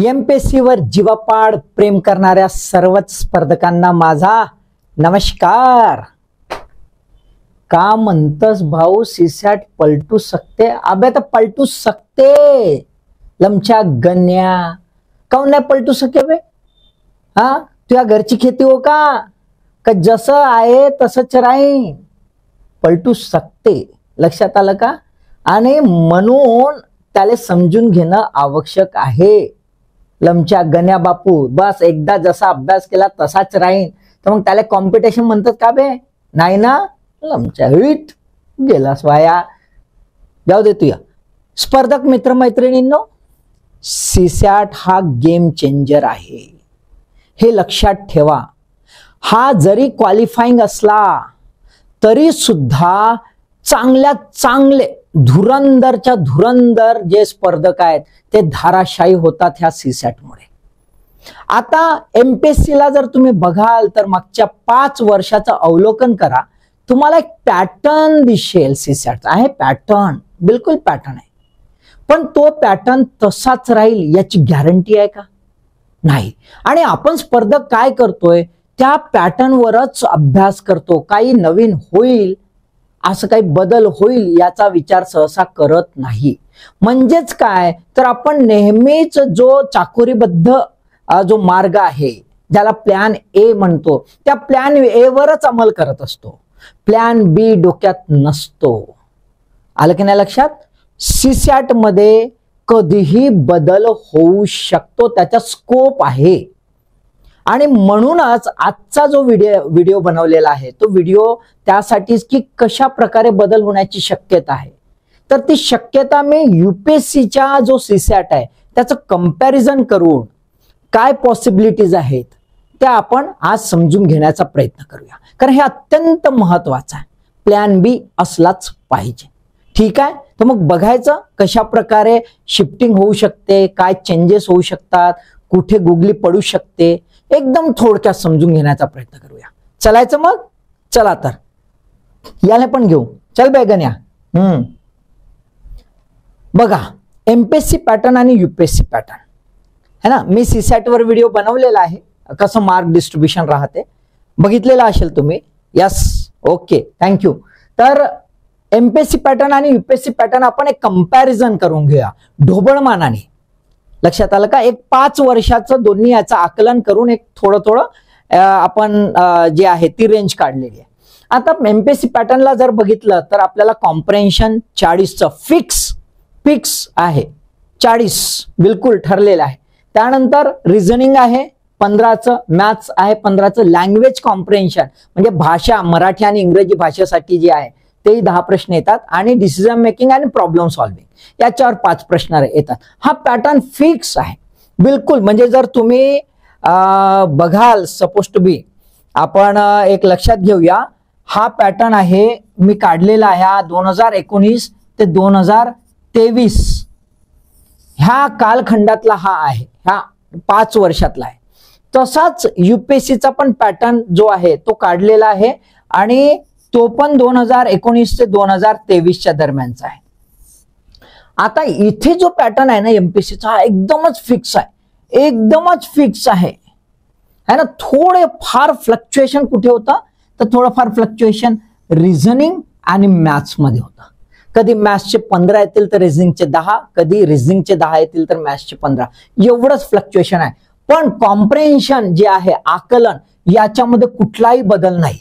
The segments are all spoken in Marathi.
एमपीएससी वर जीवापाड प्रेम करणाऱ्या सर्वच स्पर्धकांना माझा नमस्कार। का म्हणतस भाऊ सीसॅट पलटू सकते? अबे तर पलटू सकते लमच्या गण्या, काऊन नाही पलटू सके बे? हा तुझ्या घरची खेती हो का जसं आहे तसंच राहीन? पलटू सकते, लक्षात आलं का? आणि म्हणून त्याला समजून घेणं आवश्यक आहे। लमच्या गण्या बापू बस एकदा जसा अभ्यास केला तसाच राहीन, तर मग त्याला कॉम्पिटिशन म्हणतात का बे? नाही ना, लमच्या हिट गेलास वाया। जाऊ दे तुया स्पर्धक मित्रमैत्रिणींनो, सीसॅट हा गेम चेंजर आहे, हे लक्षात ठेवा। हा जरी क्वालिफाईंग असला तरी सुद्धा चांगल्यात चांगले धुरंदरच्या धुरंदर जे स्पर्धक आहेत ते धाराशायी होतात ह्या सीसॅट मुळे। आता एमपीएससी ला जर तुम्ही बघाल तर मागच्या 5 वर्षाचं अवलोकन करा, तुम्हाला एक पॅटर्न दिसेल। सीसॅट आहे पॅटर्न, बिलकुल पॅटर्न आहे, पण तो पॅटर्न तसाच राहील याची गॅरंटी आहे का? नाही। आणि आपण स्पर्धक काय करतोय, त्या पॅटर्नवरच अभ्यास करतो। काही नवीन होईल, असं काही बदल होईल याचा विचार सहसा करत नाही। म्हणजेच काय तर आपण नेहमीच जो चाकोरीबद्ध जो मार्ग आहे ज्याला प्लॅन ए म्हणतो, त्या प्लॅन ए वरच अंमल करत असतो, प्लॅन बी डोक्यात नसतो। आलं की नाही लक्षात? सीसॅट मध्ये कधीही बदल होऊ शकतो, त्याचा स्कोप आहे। आणि म्हणूनच आजचा जो व्हिडिओ बनवलेला आहे तो व्हिडिओ त्यासाठीच की कशा प्रकारे बदल होण्याची शक्यता आहे, तर ती शक्यता मी यूपीएससीच्या जो सीसॅट आहे त्याचं कंपॅरिझन करून काय पॉसिबिलिटीज आहेत त्या आपण आज समजून घेण्याचा प्रयत्न करूया, कारण हे अत्यंत महत्वाचं आहे। प्लॅन बी असलाच पाहिजे, ठीक आहे? तर मग बघायचं कशा प्रकारे शिफ्टिंग होऊ शकते, काय चेंजेस होऊ शकतात, कुठे गुगली पडू शकते, एकदम थोडक्यात समजून घेण्याचा प्रयत्न करूया। चलायचं मग? चला तर याला पण घेऊ, चल बे गण्या। बघा एमपीएससी पॅटर्न आणि यूपीएससी पॅटर्न है ना, मी सीसॅट वर व्हिडिओ बनवलेला आहे, कसं मार्क डिस्ट्रीब्युशन राहते, बघितलेलं असेल तुम्ही? Yes, okay, thank you. तर एमपीएससी पॅटर्न आणि यूपीएससी पॅटर्न आपण एक कंपॅरिझन करून घेऊया ढोबळमानाने। लक्षात आलं का? एक 5 वर्षाचं दोन्ही याचं आकलन करून एक थोडं आपण जे आहे ती रेंज काढलेली आहे। आता एमपीएससी पॅटर्नला जर बघितलं तर आपल्याला कॉम्प्रेन्शन 40चं फिक्स आहे, 40 बिलकुल ठरलेलं आहे। त्यानंतर रिझनिंग आहे 15चं, मॅथ्स आहे 15चं, लँग्वेज कॉम्प्रेन्शन म्हणजे भाषा मराठी आणि इंग्रजी भाषेसाठी जे आहे ते 10 प्रश्न येतात, आणि डिसिजन मेकिंग आणि प्रॉब्लेम सॉल्विंग याच्यावर 5 प्रश्न येतात। हा पॅटर्न फिक्स आहे बिलकुल। म्हणजे जर तुम्ही बघाल सपोज टू बी, आपण एक लक्षात घेऊया, हा पॅटर्न आहे मी काढलेला आहे 2019 ते 2023 ह्या कालखंडातला हा आहे, ह्या 5 वर्षातला आहे। तसाच यूपीएससीचा पण पॅटर्न जो आहे तो काढलेला आहे, आणि तो पण 2019 ते 2023च्या दरम्यानचा आहे। आता इथे जो पॅटर्न आहे ना एमपीएससीचा, हा एकदमच फिक्स आहे, एकदमच फिक्स आहे ना। थोडे फार फ्लक्च्युएशन कुठे होतं, तर थोडंफार फ्लक्च्युएशन रिझनिंग आणि मॅथ्स मध्ये होतं। कधी मॅथ्सचे 15 येतील तर रिझनिंगचे 10, कधी रिझनिंगचे 10 येतील तर मॅथ्सचे 15, एवढंच फ्लक्च्युएशन आहे। पण कॉम्प्रेन्शन जे आहे आकलन याच्यामध्ये कुठलाही बदल नाही,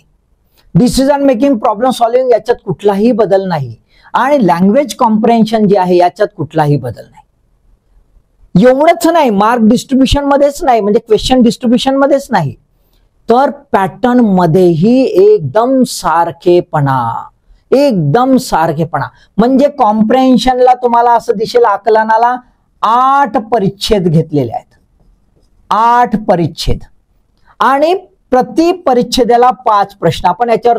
डिसिजन मेकिंग प्रॉब्लेम सॉल्विंग याच्यात कुठलाही बदल नाही, आणि लँग्वेज कॉम्प्रेन्शन जे आहे याच्यात कुठलाही बदल नाही। एवढंच नाही, मार्क डिस्ट्रीब्युशन मध्येच नाही, म्हणजे क्वेश्चन डिस्ट्रीब्युशन मध्येच नाही, तर पॅटर्न मध्येही एकदम सारखेपणा, एकदम सारखेपणा। म्हणजे कॉम्प्रेन्शनला तुम्हाला असं दिसेल आकलनाला 8 परिच्छेद घेतलेले आहेत, 8 परिच्छेद, आणि प्रति परिच्छेदाला 5 प्रश्न। आपण याच्यावर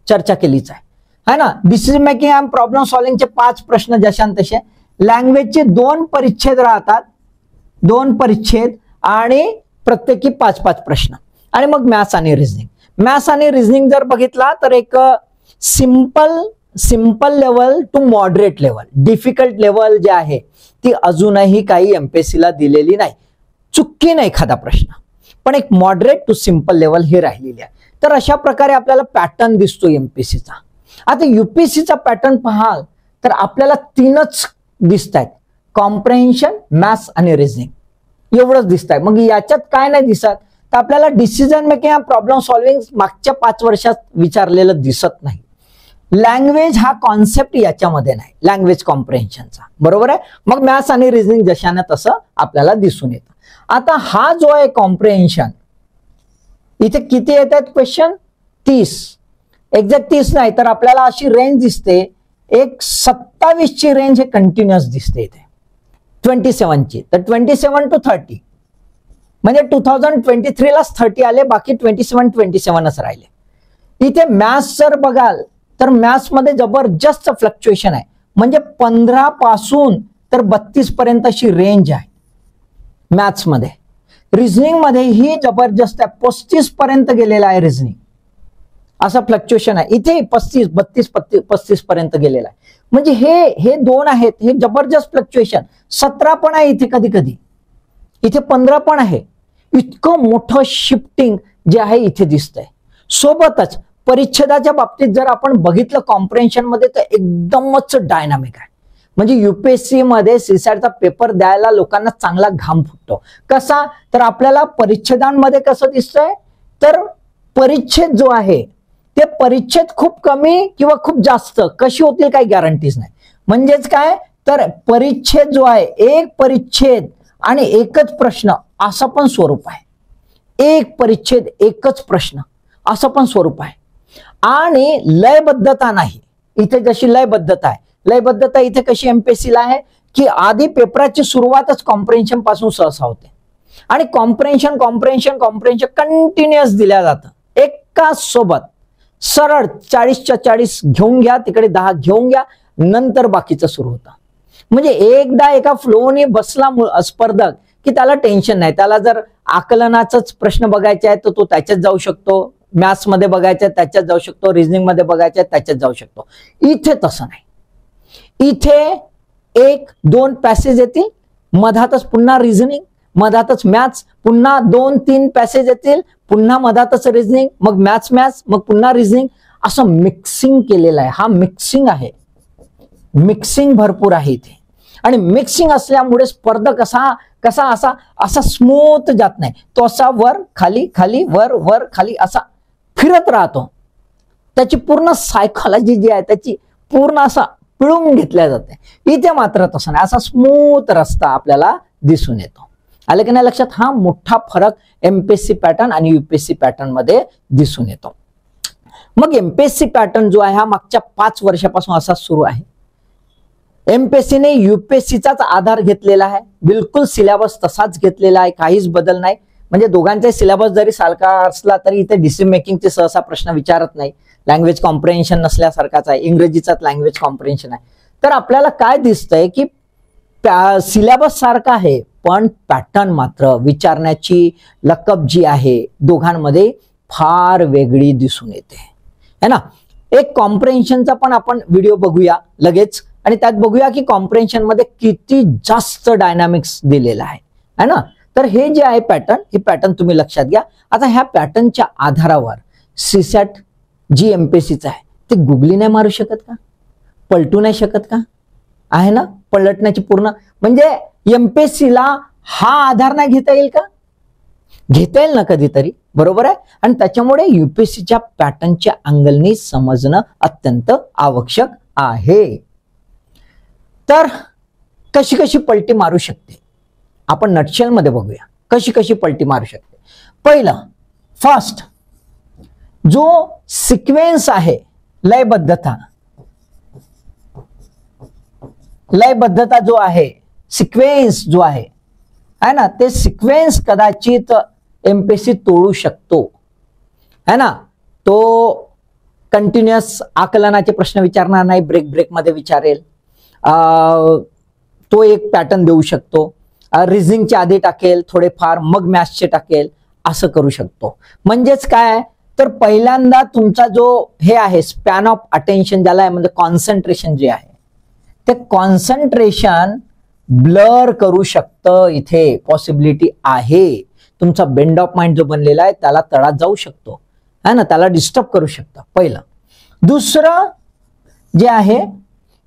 चर्चा केलीच आहे ना। डिसिजन मेकिंग आणि प्रॉब्लेम सॉल्विंगचे 5 प्रश्न जशान तसे, लँग्वेजचे 2 परिच्छेद राहतात, 2 परिच्छेद आणि प्रत्येकी 5-5 प्रश्न, आणि मग मॅथ्स आणि रिझनिंग जर बघितला तर एक simple level to moderate level, difficult level जे आहे ती अजूनही काही एमपीएससी ला दिलेली नाही। चुकीने एखादा प्रश्न, पण एक मॉडरेट टू सिंपल लेवल हे राहिलेली आहे. तर अशा प्रकारे आपल्याला पॅटर्न दिसतो एमपीएससीचा. आता युपीएससीचा पॅटर्न पाहाल तर आपल्याला 3च दिसत आहेत, कॉम्प्रेन्शन, मॅथ्स आणि रिझनिंग एवढंच दिसत आहे. मग याच्यात काय नाही दिसत, तर आपल्याला डिसिजन मेकिंग, प्रॉब्लेम सॉल्व्हिंग मागच्या 5 वर्षात विचारलेलं दिसत नाही. लँग्वेज हा कॉन्सेप्ट याच्यामध्ये नाही, लँग्वेज कॉम्प्रेन्शनचा, बरोबर आहे. मग मॅथ्स आणि रिझनिंग जशाने तसं आपल्याला दिसून येतं. आता हा जो आहे कॉम्प्रेन्शन, इथे किती येत आहेत क्वेश्चन? 30. एक्झॅक्ट 30 नाही तर आपल्याला अशी रेंज दिसते, एक 27 ची रेंज हे कंटिन्युअस दिसते इथे, 27 ची. तर 27 to 30 म्हणजे 2023 लाच 30 आले, बाकी 27च राहिले. इथे मॅथ्स जर बघाल तर मॅथ्स मध्ये जबरदस्त फ्लक्च्युएशन आहे, म्हणजे 15 पासून तर 32 पर्यंत अशी रेंज आहे मॅथ्स मध्ये. रिझनिंग मध्ये ही जबरदस्त आहे, 35 पर्यंत गेलेला आहे रिझनिंग, असं फ्लक्च्युएशन आहे. इथे 35, 32, 35 पर्यंत गेलेला आहे. म्हणजे हे दोन आहेत, हे जबरदस्त फ्लक्च्युएशन. 17 पण आहे इथे, कधी कधी इथे 15 पण आहे. इतकं मोठं शिफ्टिंग जे आहे इथे दिसतंय. सोबतच परिच्छेदाच्या बाबतीत जर आपण बघितलं कॉम्प्रेन्शन मध्ये तर एकदमच डायनामिक आहे. म्हणजे युपीएससी मध्ये सीसॅटचा पेपर द्यायला लोकांना चांगला घाम फुटतो. कसा? तर आपल्याला परिच्छेदांमध्ये कसं दिसतंय, तर परिच्छेद जो आहे ते परिच्छेद खूप कमी किंवा खूप जास्त कशी होतील काही गॅरंटीज नाही. म्हणजेच काय, तर परिच्छेद जो आहे, एक परिच्छेद आणि एकच प्रश्न असं पण स्वरूप आहे. एक परिच्छेद एकच प्रश्न असं पण स्वरूप आहे. आणि लयबद्धता नाही इथे, जशी लयबद्धता आहे, लयबद्धता इथे कशी एमपीएससीला आहे की आधी पेपराची सुरुवातच कॉम्प्रेन्शन पासून सहसा होते आणि कॉम्प्रेन्शन कॉम्प्रेन्शन कॉम्प्रेन्शन कंटिन्युअस दिल्या जातं एका सोबत. सरळ 40च्या 40 घेऊन घ्या, तिकडे 10 घेऊन घ्या, नंतर बाकीचं सुरू होतं. म्हणजे एकदा एका फ्लोने बसला स्पर्धक की त्याला टेन्शन नाही. त्याला जर आकलनाचाच प्रश्न बघायचे आहे तर तो त्याच्यात जाऊ शकतो, मॅथ्स मध्ये बघायचं त्याच्यात जाऊ शकतो, रिझनिंग मध्ये बघायचं त्याच्यात जाऊ शकतो. इथे तसं नाही. इथे 1-2 पॅसेज येतील, मधातच पुन्हा रिझनिंग, मधातच मॅथ्स, पुन्हा 2-3 पॅसेज येतील, पुन्हा मधातच रिझनिंग, मग मॅथ्स, मग पुन्हा रिझनिंग, असं मिक्सिंग केलेलं आहे. हा मिक्सिंग आहे, मिक्सिंग भरपूर आहे इथे. आणि मिक्सिंग असल्यामुळे स्पर्धक कसा असा स्मूथ जात नाही, तो असा वर खाली खाली वर वर खाली असा फिरत राहतो. त्याची पूर्ण सायकॉलॉजी जी आहे त्याची पूर्ण असा पिळून घेतल्या जाते. इथे मात्र तसं नाही, असा स्मूथ रस्ता आपल्याला दिसून येतो. आलं की नाही लक्षात? हा मोठा फरक एमपीएससी पॅटर्न आणि युपीएससी पॅटर्न मध्ये दिसून येतो. मग एमपीएससी पॅटर्न जो आहे हा मागच्या 5 वर्षापासून असा सुरू आहे. एमपीएससीने युपीएससीचाच आधार घेतलेला आहे, बिलकुल सिलेबस तसाच घेतलेला आहे, काहीच बदल नाही. म्हणजे दोघांचे सिलेबस जरी सारखा असला तरी इथे डिसिजन मेकिंगचे सहसा प्रश्न विचारत नाही. लँग्वेज कॉम्प्रेन्शन नसल्यासारखाच आहे, इंग्रजीचाच लँग्वेज कॉम्प्रेन्शन आहे. तर आपल्याला काय दिसतंय की सिलेबस सारखा आहे पण पॅटर्न मात्र विचारण्याची लकब जी आहे दोघांमध्ये फार वेगळी दिसून येते है ना. एक कॉम्प्रेन्शनचा पण आपण व्हिडिओ बघूया लगेच आणि त्यात बघूया की कॉम्प्रेन्शन मध्ये किती जास्त डायनामिक्स दिलेला आहे ना. तर हे जे आहे पॅटर्न, हे पॅटर्न तुम्ही लक्षात घ्या. आता ह्या पॅटर्नच्या आधारावर सीसॅट जी एमपीएससीचा आहे ते गुगली नाही मारू शकत का, पलटू नाही शकत का? आहे ना, पलटण्याची पूर्ण म्हणजे एमपीएससीला हा आधार नाही घेता येईल का? घेता येईल ना कधीतरी, बरोबर आहे. आणि त्याच्यामुळे युपीएससीच्या पॅटर्नच्या अँगलनी समजणं अत्यंत आवश्यक आहे. तर कशी कशी पलटी मारू शकते आपण नटशेल मध्ये बघूया, कशी कशी पलटी मारू शकते. पहिलं फर्स्ट जो सिक्वेन्स आहे, लयबद्धता जो आहे, सिक्वेन्स जो आहे ना, ते सिक्वेन्स कदाचित एमपीएससी तोडू शकतो है ना. तो कंटिन्युअस आकलनाचे प्रश्न विचारणार नाही, ब्रेक मध्ये विचारेल. तो एक पॅटर्न देऊ शकतो. रिझनिंगचे आधी टाकेल थोडेफार, मग मॅथ्सचे टाकेल, असं करू शकतो. म्हणजेच काय, तर पहिल्यांदा तुमचा जो हे आहे स्पॅन ऑफ अटेन्शन ज्याला म्हणजे कॉन्सन्ट्रेशन जे आहे, ते कॉन्सन्ट्रेशन ब्लर करू शकतं, इथे पॉसिबिलिटी आहे. तुमचा बेंड ऑफ माइंड जो बनलेला आहे त्याला तडात जाऊ शकतो, है ना, त्याला डिस्टर्ब करू शकतं पहिलं. दुसरं जे आहे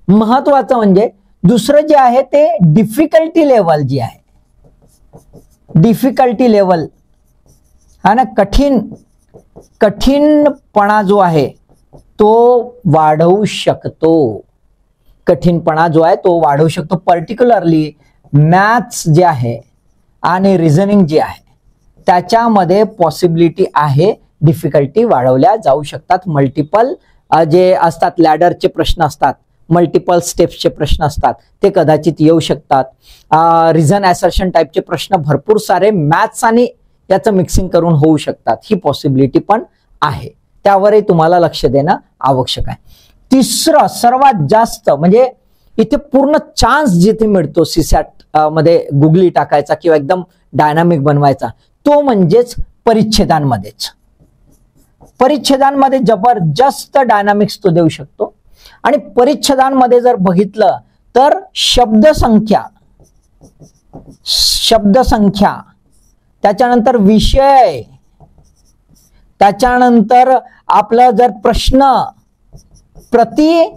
महत्वाचं म्हणजे दुसरं जे आहे ते डिफिकल्टी लेवल जी आहे, डिफिकल्टी लेवल हा ना, कठीणपणा जो आहे तो वाढवू शकतो. कठीणपणा जो आहे तो वाढवू शकतो. पर्टिक्युलरली मॅथ्स जे आहे आणि रिझनिंग जे आहे त्याच्यामध्ये पॉसिबिलिटी आहे डिफिकल्टी वाढवल्या जाऊ शकतात. मल्टिपल जे असतात लॅडरचे प्रश्न असतात, मल्टिपल स्टेप्सचे प्रश्न असतात ते कदाचित येऊ शकतात. रिझन ॲसर्शन टाईपचे प्रश्न भरपूर सारे मॅथ्स आणि याचं मिक्सिंग करून होऊ शकतात. ही पॉसिबिलिटी पण आहे, त्यावरही तुम्हाला लक्ष देणं आवश्यक आहे. तिसरं सर्वात जास्त म्हणजे इथे पूर्ण चान्स जिथे मिळतो सीसॅट मध्ये गुगली टाकायचा किंवा एकदम डायनामिक बनवायचा तो म्हणजेच परिच्छेदांमध्येच. परिच्छेदांमध्ये जबरदस्त डायनामिक्स तो देऊ शकतो. आणि परिच्छेदांमध्ये जर बघितलं तर शब्दसंख्या, त्याच्यानंतर विषय, त्याच्यानंतर आपला जर प्रश्न प्रति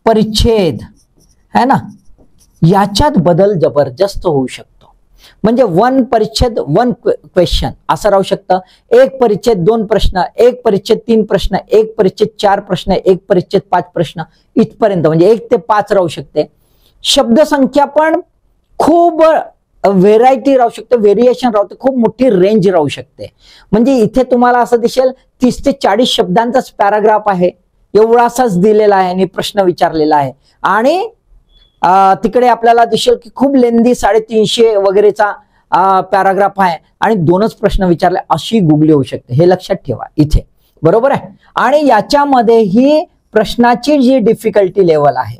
परिच्छेद है ना, याच्यात बदल जबरदस्त होऊ शकतो. म्हणजे वन परिच्छेद वन क्वेश्चन असं राहू शकतं, एक परिच्छेद 2 प्रश्न, एक परिच्छेद 3 प्रश्न, एक परिच्छेद 4 प्रश्न, एक परिच्छेद 5 प्रश्न, इथपर्यंत म्हणजे 1 ते 5 राहू शकते. शब्दसंख्या पण खूप व्हेरायटी राहू शकते, व्हेरिएशन राहते, खूप मोठी रेंज राहू शकते. म्हणजे इथे तुम्हाला असं दिसेल 30 ते 40 शब्दांचाच पॅराग्राफ आहे, एवढासाच दिलेला आहे आणि प्रश्न विचारलेला आहे. आणि तिकडे आपल्याला दिसेल की खूप लेंदी 350 वगैरेचा पॅराग्राफ आहे आणि 2च प्रश्न विचारले, अशी गुगली होऊ शकते. हे लक्षात ठेवा इथे, बरोबर आहे. आणि याच्यामध्ये ही प्रश्नाची जी डिफिकल्टी लेवल आहे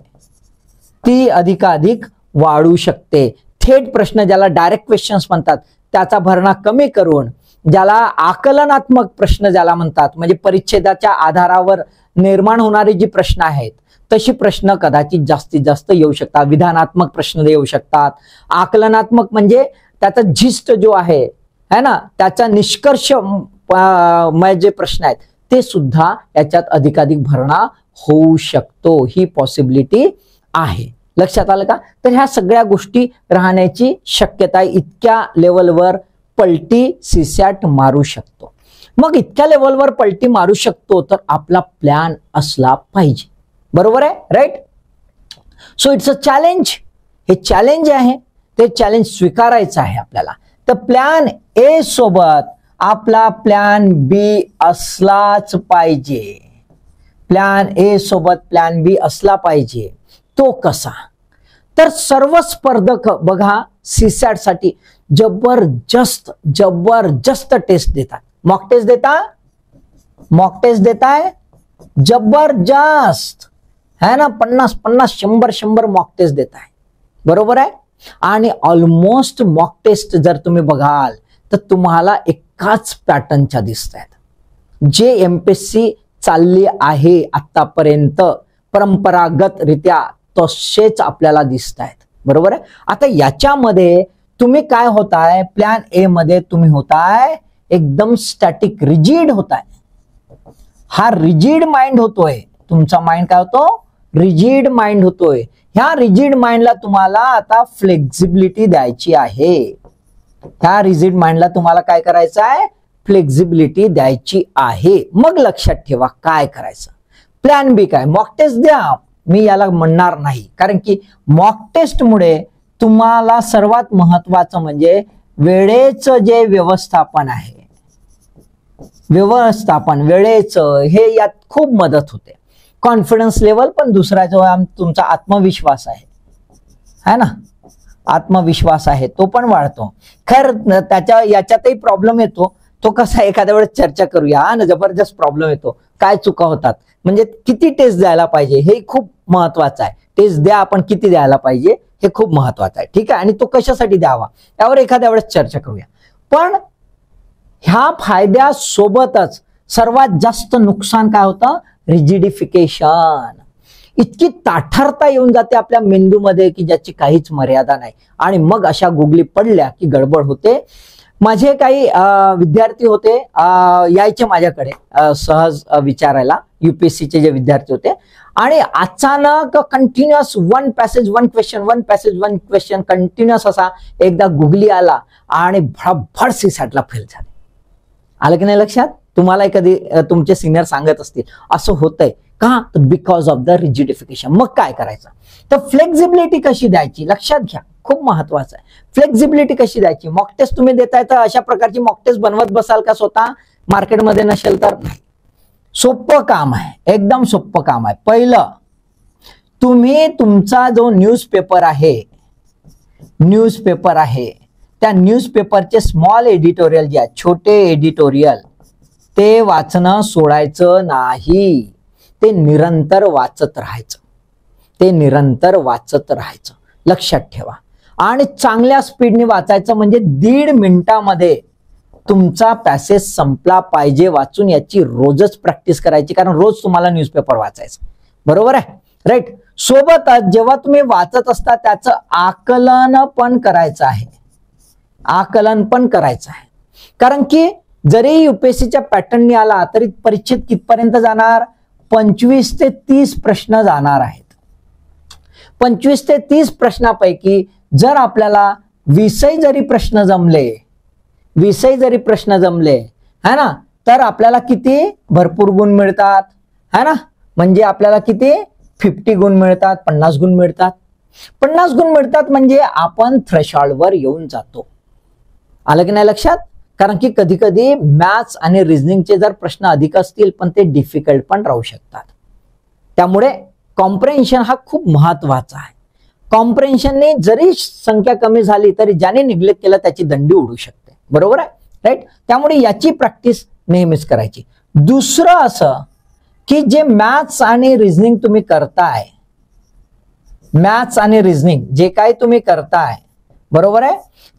ती अधिकाधिक वाढू शकते. थेट प्रश्न ज्याला डायरेक्ट क्वेश्चन्स म्हणतात त्याचा भरणा कमी करून ज्याला आकलनात्मक प्रश्न ज्याला म्हणतात, म्हणजे परिच्छेदाच्या आधारावर निर्माण होणारे जी प्रश्न आहेत तशी प्रश्न कदाचित जास्तीत जास्त येऊ शकतात. विधानात्मक प्रश्न येऊ शकतात. आकलनात्मक म्हणजे त्याचा झिस्ट जो आहे ना, त्याचा निष्कर्ष जे प्रश्न आहेत ते सुद्धा याच्यात अधिकाधिक भरणा होऊ शकतो. ही पॉसिबिलिटी आहे. लक्षात आलं का? तर ह्या सगळ्या गोष्टी राहण्याची शक्यता आहे. इतक्या लेवलवर पलटी सीसॅट मारू शकतो. मग इतक्या लेवलवर पलटी मारू शकतो तर आपला प्लॅन असला पाहिजे, बरोबर आहे, right. So it's a challenge. हे चॅलेंज आहे, ते चॅलेंज स्वीकारायचं आहे आपल्याला. तर प्लॅन ए सोबत आपला प्लॅन बी असलाच पाहिजे. प्लॅन ए सोबत प्लॅन बी असला पाहिजे. तो कसा? तर सर्व स्पर्धक बघा सीसॅट साठी जबरदस्त टेस्ट देतात. मॉक टेस्ट देताय जबरदस्त है ना, 50 100 मॉक टेस्ट देत आहे, बरोबर आहे. आणि ऑलमोस्ट मॉक टेस्ट जर तुम्ही बघाल तर तुम्हाला एकाच पॅटर्नच्या दिसत आहेत. जे एमपीएससी चालली आहे आतापर्यंत परंपरागतरित्या तसेच आपल्याला दिसत आहेत, बरोबर आहे. आता याच्यामध्ये तुम्ही काय होताय, प्लॅन ए मध्ये तुम्ही होताय एकदम स्टॅटिक रिजिड होताय. हा रिजिड माइंड होतोय तुमचा. माइंड काय होतो? रिजिड माइंड होतोय. ह्या रिजिड माइंडला तुम्हाला आता फ्लेक्झिबिलिटी द्यायची आहे. ह्या रिजिड माइंडला तुम्हाला काय करायचं आहे? फ्लेक्झिबिलिटी द्यायची आहे. मग लक्षात ठेवा काय करायचं. प्लॅन बी काय? मॉक टेस्ट द्या. मी याला म्हणणार नाही, कारण की मॉक टेस्ट मुळे तुम्हाला सर्वात महत्वाचं म्हणजे वेळेचं जे व्यवस्थापन आहे, वेळेचं, हे यात खूप मदत होते. कॉन्फिडन्स लेवल पण दुसरा जो तुमचा आत्मविश्वास आहे ना, आत्मविश्वास आहे तो पण वाढतो. खैर याच्यातही प्रॉब्लेम येतो. तो कसा एखाद्या वेळेस चर्चा करूया ना. जबरदस्त प्रॉब्लेम येतो. काय चुका होतात, म्हणजे किती टेस्ट द्यायला पाहिजे हे खूप महत्वाचं आहे. टेस्ट द्या, आपण किती द्यायला पाहिजे हे खूप महत्वाचं आहे, ठीक आहे. आणि तो कशासाठी द्यावा यावर एखाद्या वेळेस चर्चा करूया. पण ह्या फायद्यासोबतच सर्वात जास्त नुकसान काय होतं? रिजिडिफिकेशन. इतकी ताठरता येऊन जाते आपल्या मेंदूमध्ये की ज्याची काहीच मर्यादा नाही. आणि मग अशा गुगली पडल्या की गडबड होते. माझे काही विद्यार्थी होते, यायचे माझ्याकडे सहज विचारायला, युपीएससीचे जे विद्यार्थी होते, आणि अचानक continuous one passage one question continuous असा एकदा गुगली आला आणि भडभड सीसॅटला फेल झाले. आलं की नाही लक्षात? तुम्हाला कधी तुमचे सिनियर सांगत असतील असं होतंय का, तर बिकॉज ऑफ द रिजिडिफिकेशन. मग काय करायचं, तर फ्लेक्झिबिलिटी कशी द्यायची लक्षात घ्या, खूप महत्वाचं आहे. फ्लेक्झिबिलिटी कशी द्यायची, मॉक टेस्ट तुम्ही देताय तर अशा प्रकारची मॉक टेस्ट बनवत बसाल का स्वतः मार्केटमध्ये नसेल तर? सोपं काम आहे, एकदम सोपं काम आहे. पहिलं, तुम्ही तुमचा जो न्यूजपेपर आहे त्या न्यूजपेपरचे स्मॉल एडिटोरियल जे आहे, छोटे एडिटोरियल, ते वाचणं सोडायचं नाही. ते निरंतर वाचत राहायचं, लक्षात ठेवा. आणि चांगल्या स्पीडने वाचायचं, म्हणजे 1.5 मिनिटामध्ये तुमचा पॅसेज संपला पाहिजे वाचून. याची रोजच प्रॅक्टिस करायची, कारण रोज तुम्हाला न्यूजपेपर वाचायचं. बरोबर आहे, राईट. सोबतच जेव्हा तुम्ही वाचत असता त्याचं आकलन पण करायचं आहे. कारण की जरी युपीएससीच्या पॅटर्ननी आला तरी परीक्षेत कितपर्यंत जाणार, 25 ते 30 प्रश्न जाणार आहेत. 25 ते 30 प्रश्नापैकी जर आपल्याला 20 जरी प्रश्न जमले है ना, तर आपल्याला किती भरपूर गुण मिळतात, है ना. म्हणजे आपल्याला किती 50 गुण मिळतात, 50 गुण मिळतात. 50 गुण मिळतात म्हणजे आपण थ्रेशोल्डवर येऊन जातो. आलं की नाही लक्षात? कारण की कधी कधी मॅथ्स आणि रिझनिंगचे जर प्रश्न अधिक असतील पण ते डिफिकल्ट पण राहू शकतात. त्यामुळे कॉम्प्रेन्शन हा खूप महत्वाचा आहे. कॉम्प्रेन्शनने जरी संख्या कमी झाली तरी ज्याने निग्लेक्ट केला त्याची दंडी उडू शकते. बरोबर आहे, राईट. त्यामुळे याची प्रॅक्टिस नेहमीच करायची. दुसरं असं की जे मॅथ्स आणि रिझनिंग तुम्ही करताय, जे काही तुम्ही करताय, बरोबर आहे,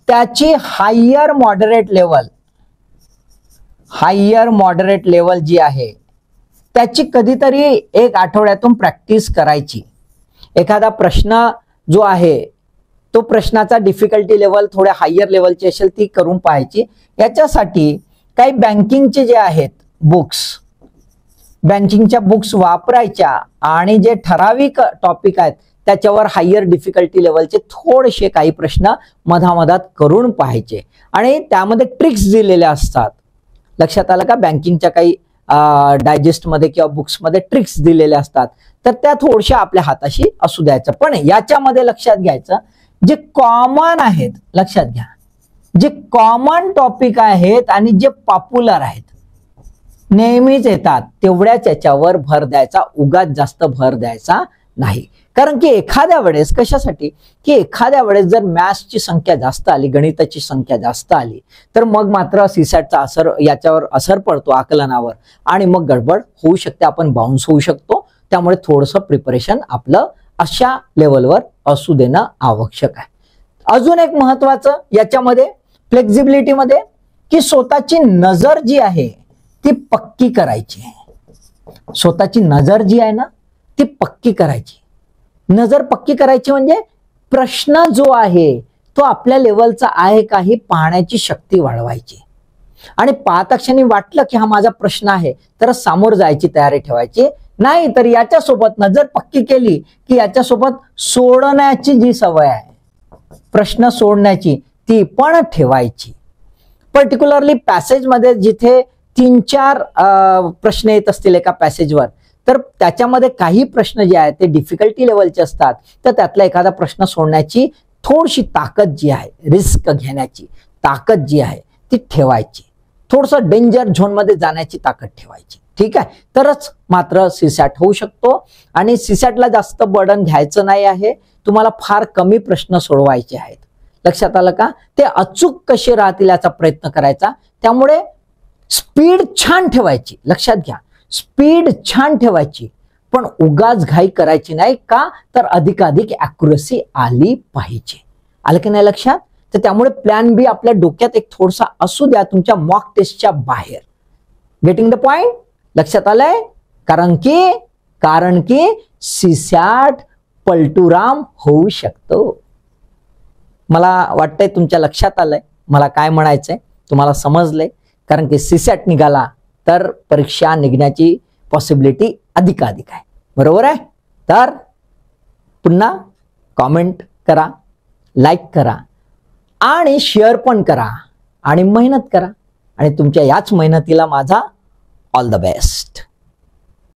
त्याची हायर मॉडरेट लेवल जी आहे त्याची कधीतरी एक आठवड्यातून प्रॅक्टिस करायची. एखादा प्रश्न जो आहे तो प्रश्नाचा डिफिकल्टी लेवल थोड्या हायर लेवलची असेल ती करून पाहायची. याच्यासाठी काही बँकिंगचे जे आहेत बँकिंगच्या बुक्स वापरायच्या आणि जे ठराविक टॉपिक आहेत त्याच्यावर हायर डिफिकल्टी लेवलचे थोडेसे काही प्रश्न मधामधात करून पाहायचे. आणि त्यामध्ये ट्रिक्स दिलेल्या असतात. लक्षात आलं का? बँकिंगच्या काही डायजेस्टमध्ये किंवा बुक्समध्ये ट्रिक्स दिलेल्या असतात, तर त्या थोड्याशा आपल्या हाताशी असू द्यायचं. पण याच्यामध्ये लक्षात घ्यायचं, जे कॉमन आहेत, लक्षात घ्या, जे कॉमन टॉपिक आहेत आणि जे पॉप्युलर आहेत, नेहमीच येतात, तेवढ्याच याच्यावर भर द्यायचा, उगाच जास्त भर द्यायचा नाही. कारण की एखाद्या वेळेस कशासाठी, की एखाद्या वेळेस जर मॅथ्सची संख्या जास्त आली, गणिताची संख्या जास्त आली, तर मग मात्र सीसॅटचा असर याच्यावर असर पडतो आकलनावर आणि मग गडबड होऊ शकते, आपण बाउन्स होऊ शकतो. त्यामुळे थोडंसं प्रिपरेशन आपलं अशा लेवलवर असू देणं आवश्यक आहे. अजून एक महत्वाचं याच्यामध्ये फ्लेक्झिबिलिटीमध्ये, की स्वतःची नजर जी आहे ती पक्की करायची. स्वतःची नजर जी आहे ना ती पक्की करायची. नजर पक्की करायची म्हणजे प्रश्न जो आहे तो आपल्या लेवलचा आहे का हे पाहण्याची शक्ती वाढवायची. आणि पाहता क्षणी वाटलं की हा माझा प्रश्न आहे तर समोर जायची तयारी ठेवायची. नाही तर याच्यासोबत नजर पक्की केली की याच्यासोबत सोडण्याची जी सवय आहे, प्रश्न सोडण्याची, ती पण ठेवायची. पर्टिक्युलरली पॅसेजमध्ये जिथे 3-4 प्रश्न येत असतील एका पॅसेजवर, तर त्याच्यामध्ये काही प्रश्न जे आहेत ते डिफिकल्टी लेवलचे असतात, तर त्यातला एखादा प्रश्न सोडण्याची थोडीशी ताकद जी आहे, रिस्क घेण्याची ताकद जी आहे ती ठेवायची. थोडंसं डेंजर झोनमध्ये जाण्याची ताकद ठेवायची. ठीक आहे, तरच मात्र सीसॅट होऊ शकतो. आणि सीसॅटला जास्त बर्डन घ्यायचं नाही आहे, तुम्हाला फार कमी प्रश्न सोडवायचे आहेत. लक्षात आलं का? ते अचूक कसे राहतील याचा प्रयत्न करायचा. त्यामुळे स्पीड छान ठेवायची, लक्षात घ्या, स्पीड छान ठेवायची, पण उगाच घाई करायची नाही. का? तर अधिकाधिक ॲक्युरसी आली पाहिजे. आलं की नाही लक्षात? तर त्यामुळे प्लॅन बी आपल्या डोक्यात एक थोडासा असू द्या तुमच्या मॉक टेस्टच्या बाहेर. Getting the point? लक्षात आलंय? कारण की सीसॅट पलटूराम होऊ शकतो. मला वाटतंय तुमच्या लक्षात आलंय मला काय म्हणायचंय, तुम्हाला समजलंय. कारण की सीसॅट निघाला तर परीक्षा निघण्याची पॉसिबिलिटी अधिकाधिक आहे. बरोबर आहे. तर पुन्हा कॉमेंट करा, लाईक करा आणि शेअर पण करा आणि मेहनत करा. आणि तुमच्या याच मेहनतीला माझा ऑल द बेस्ट.